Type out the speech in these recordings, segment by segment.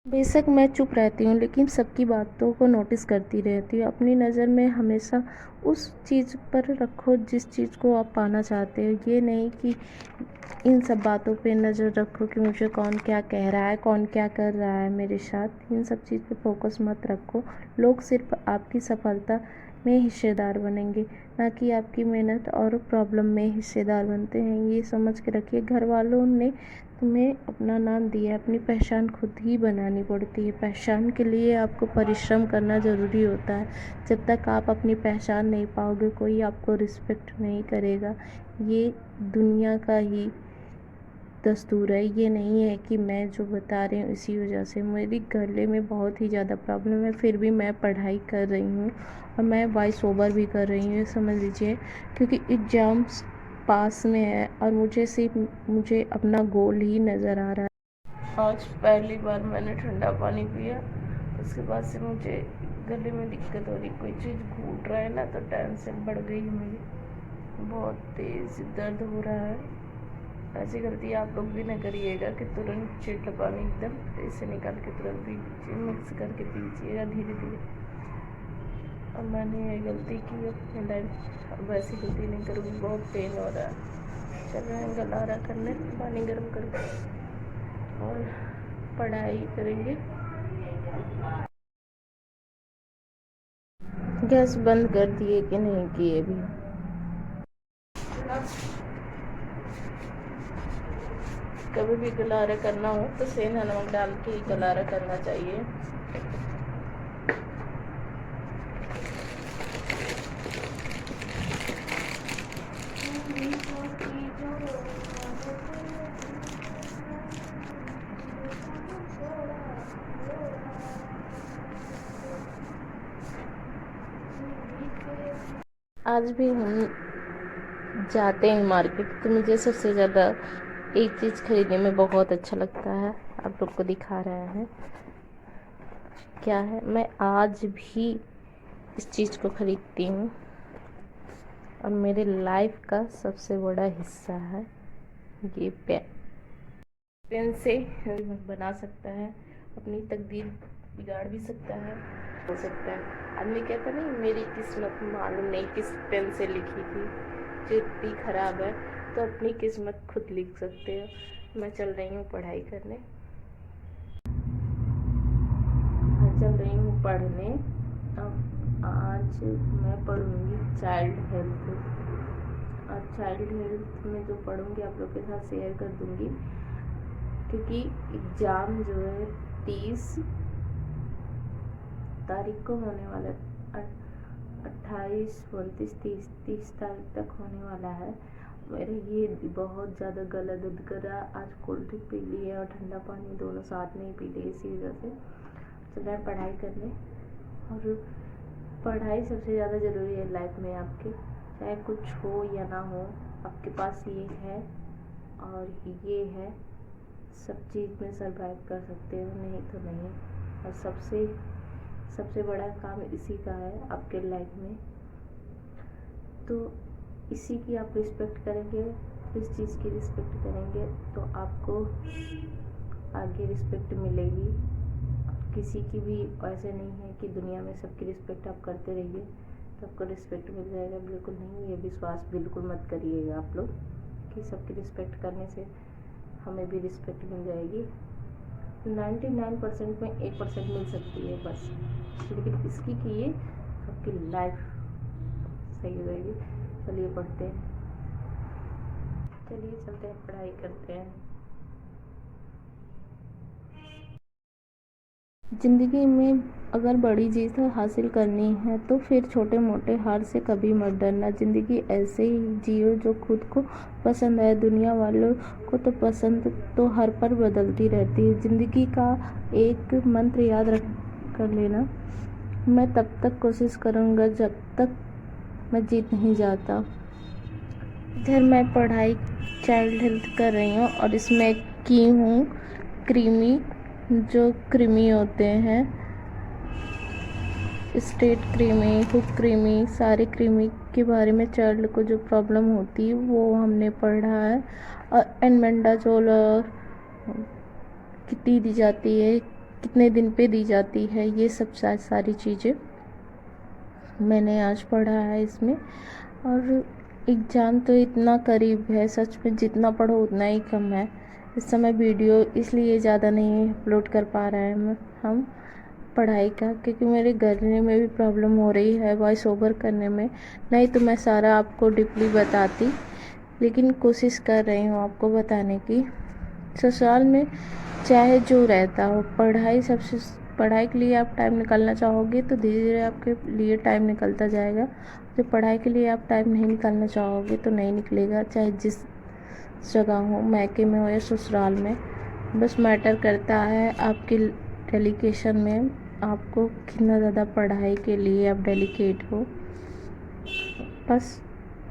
बेशक मैं चुप रहती हूँ, लेकिन सबकी बातों को नोटिस करती रहती हूँ। अपनी नज़र में हमेशा उस चीज़ पर रखो जिस चीज़ को आप पाना चाहते हो। ये नहीं कि इन सब बातों पे नज़र रखो कि मुझे कौन क्या कह रहा है, कौन क्या कर रहा है मेरे साथ। इन सब चीज़ पे फ़ोकस मत रखो। लोग सिर्फ़ आपकी सफलता में हिस्सेदार बनेंगे, ना कि आपकी मेहनत और प्रॉब्लम में हिस्सेदार बनते हैं। ये समझ के रखिए, घर वालों ने तुम्हें अपना नाम दिया है, अपनी पहचान खुद ही बनानी पड़ती है। पहचान के लिए आपको परिश्रम करना ज़रूरी होता है। जब तक आप अपनी पहचान नहीं पाओगे, कोई आपको रिस्पेक्ट नहीं करेगा। ये दुनिया का ही दस्तूर है। ये नहीं है कि मैं जो बता रही हूँ इसी वजह से। मेरी गले में बहुत ही ज़्यादा प्रॉब्लम है, फिर भी मैं पढ़ाई कर रही हूँ और मैं वॉइस ओवर भी कर रही हूँ, ये समझ लीजिए। क्योंकि एग्ज़ाम्स पास में है और मुझे अपना गोल ही नज़र आ रहा है। आज पहली बार मैंने ठंडा पानी पिया, उसके बाद से मुझे गले में दिक्कत हो रही। कोई चीज़ घूट रहा है ना, तो टेंशन बढ़ गई मेरी। बहुत तेज़ दर्द हो रहा है। ऐसी गलती आप लोग भी ना करिएगा कि तुरंत चिल्ड पानी एकदम ऐसे निकाल के तुरंत पी लीजिए, मिक्स करके पीजिएगा धीरे धीरे। अब मैंने ये गलती की, अपने लाइफ अब ऐसी गलती नहीं करूँगी। बहुत पेन हो रहा है। चल रहे हैं गलारा करने, पानी गर्म करके, और पढ़ाई करेंगे। गैस बंद कर दिए कि नहीं किए भी? कभी भी गलारा करना हो तो सेंधा नमक डाल के ही गलारा करना चाहिए। आज भी हम जाते हैं मार्केट, तो मुझे सबसे ज़्यादा एक चीज़ खरीदने में बहुत अच्छा लगता है। आप लोग को दिखा रहे हैं क्या है। मैं आज भी इस चीज़ को खरीदती हूँ और मेरे लाइफ का सबसे बड़ा हिस्सा है ये पेन। पेन से बना सकता है, अपनी तकदीर बिगाड़ भी सकता है, हो सकता है। आदमी कहता नहीं मेरी किस्मत मालूम नहीं किस पेन से लिखी थी, जो इतनी ख़राब है। तो अपनी किस्मत खुद लिख सकते हो। मैं चल रही हूँ पढ़ाई करने, मैं चल रही हूँ पढ़ने। अब आज मैं पढ़ूँगी चाइल्ड हेल्थ, और चाइल्ड हेल्थ में जो पढ़ूँगी आप लोग के साथ शेयर कर दूँगी। क्योंकि एग्ज़ाम जो है 30 तारीख को होने वाला है, 28, 29, 30 तारीख तक होने वाला है। मेरे ये बहुत ज़्यादा गला दर्द कर रहा है। आज कोल्ड ड्रिंक पी ली है और ठंडा पानी दोनों साथ में ही पी लिए, इसी वजह से चल रहा है पढ़ाई करने। और पढ़ाई सबसे ज़्यादा ज़रूरी है लाइफ में आपके, चाहे कुछ हो या ना हो। आपके पास ये है और ये है, सब चीज़ में सर्वाइव कर सकते हो, नहीं तो नहीं। और सबसे बड़ा काम इसी का है आपके लाइफ में। तो इसी की आप रिस्पेक्ट करेंगे, इस चीज़ की रिस्पेक्ट करेंगे तो आपको आगे रिस्पेक्ट मिलेगी। किसी की भी ऐसे नहीं है कि दुनिया में सबकी रिस्पेक्ट आप करते रहिए तो आपको रिस्पेक्ट मिल जाएगा, बिल्कुल नहीं। ये विश्वास बिल्कुल मत करिएगा आप लोग कि सबकी रिस्पेक्ट करने से हमें भी रिस्पेक्ट मिल जाएगी। 99% में 1% मिल सकती है बस, लेकिन इसकी कीजिए आपकी लाइफ सही हो जाएगी। चलिए पढ़ते हैं, चलिए चलते हैं पढ़ाई करते हैं। ज़िंदगी में अगर बड़ी चीज़ हासिल करनी है तो फिर छोटे मोटे हार से कभी मत डरना। ज़िंदगी ऐसे ही जियो जो खुद को पसंद है। दुनिया वालों को तो पसंद तो हर पर बदलती रहती है। ज़िंदगी का एक मंत्र याद रख कर लेना, मैं तब तक कोशिश करूँगा जब तक मैं जीत नहीं जाता। इधर मैं पढ़ाई चाइल्ड हेल्थ कर रही हूँ और इसमें की हूँ क्रीमी, जो कृमि होते हैं, स्टेट कृमि, हुक कृमि, सारे कृमि के बारे में चाइल्ड को जो प्रॉब्लम होती है वो हमने पढ़ा है। और एनमेंडाजोल कितनी दी जाती है, कितने दिन पे दी जाती है, ये सब सारी चीज़ें मैंने आज पढ़ा है इसमें। और एग्ज़ाम तो इतना करीब है, सच में जितना पढ़ो उतना ही कम है। इस समय वीडियो इसलिए ज़्यादा नहीं अपलोड कर पा रहे हैं हम पढ़ाई का, क्योंकि मेरे गले में भी प्रॉब्लम हो रही है वॉइस ओवर करने में। नहीं तो मैं सारा आपको डीपली बताती, लेकिन कोशिश कर रही हूँ आपको बताने की। ससुराल में चाहे जो रहता हो, पढ़ाई के लिए आप टाइम निकालना चाहोगे तो धीरे धीरे आपके लिए टाइम निकलता जाएगा। जब पढ़ाई के लिए आप टाइम नहीं निकालना चाहोगे तो नहीं निकलेगा, चाहे जिस जगह हो, मायके में हो या ससुराल में। बस मैटर करता है आपकी डेडिकेशन में, आपको कितना ज़्यादा पढ़ाई के लिए आप डेडिकेट हो, बस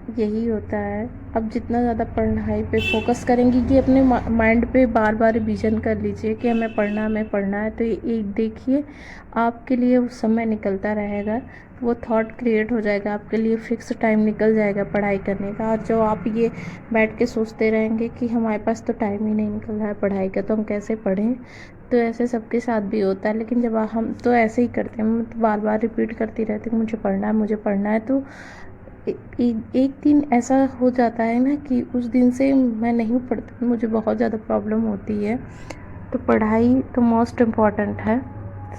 यही होता है। अब जितना ज़्यादा पढ़ाई पे फोकस करेंगी कि अपने माइंड पे बार बार रिवीजन कर लीजिए कि हमें पढ़ना है, तो ये देखिए आपके लिए उस समय निकलता रहेगा, वो थॉट क्रिएट हो जाएगा आपके लिए, फिक्स टाइम निकल जाएगा पढ़ाई करने का। और जो आप ये बैठ के सोचते रहेंगे कि हमारे पास तो टाइम ही नहीं निकल रहा है पढ़ाई का, तो हम कैसे पढ़ें, तो ऐसे सबके साथ भी होता है। लेकिन जब हम तो ऐसे ही करते हैं, मैं तो बार बार रिपीट करती रहती हूँ मुझे पढ़ना है, तो एक दिन ऐसा हो जाता है ना कि उस दिन से मैं नहीं पढ़ती, मुझे बहुत ज़्यादा प्रॉब्लम होती है। तो पढ़ाई तो मोस्ट इम्पॉर्टेंट है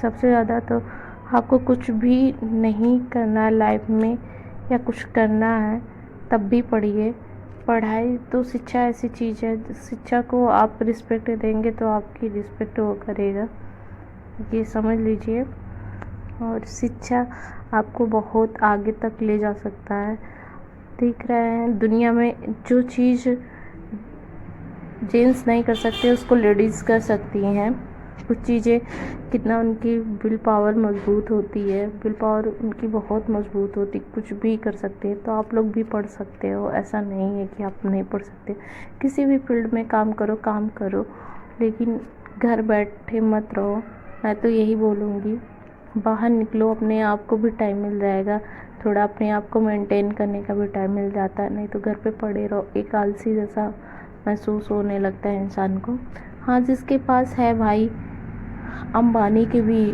सबसे ज़्यादा। तो आपको कुछ भी नहीं करना है लाइफ में या कुछ करना है तब भी पढ़िए। पढ़ाई तो शिक्षा ऐसी चीज़ है, शिक्षा को आप रिस्पेक्ट देंगे तो आपकी रिस्पेक्ट वो करेगा, ये समझ लीजिए। और शिक्षा आपको बहुत आगे तक ले जा सकता है। देख रहे हैं दुनिया में जो चीज़ जेंट्स नहीं कर सकते उसको लेडीज़ कर सकती हैं। कुछ चीज़ें कितना उनकी विल पावर मजबूत होती है, विल पावर उनकी बहुत मजबूत होती, कुछ भी कर सकते हैं। तो आप लोग भी पढ़ सकते हो, ऐसा नहीं है कि आप नहीं पढ़ सकते। किसी भी फील्ड में काम करो, लेकिन घर बैठे मत रहो। मैं तो यही बोलूँगी, बाहर निकलो, अपने आप को भी टाइम मिल जाएगा, थोड़ा अपने आप को मेंटेन करने का भी टाइम मिल जाता है। नहीं तो घर पे पड़े रहो, एक आलसी जैसा महसूस होने लगता है इंसान को। हाँ, जिसके पास है भाई, अंबानी की भी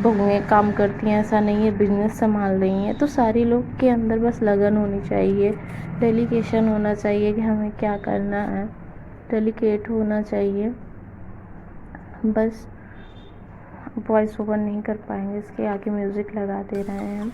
बहुएं काम करती हैं, ऐसा नहीं है, बिजनेस संभाल रही हैं। तो सारे लोग के अंदर बस लगन होनी चाहिए, डेडिकेशन होना चाहिए कि हमें क्या करना है, डेडिकेट होना चाहिए। बस वॉइस ओवर नहीं कर पाएंगे, इसके आगे म्यूज़िक लगा दे रहे हैं हम।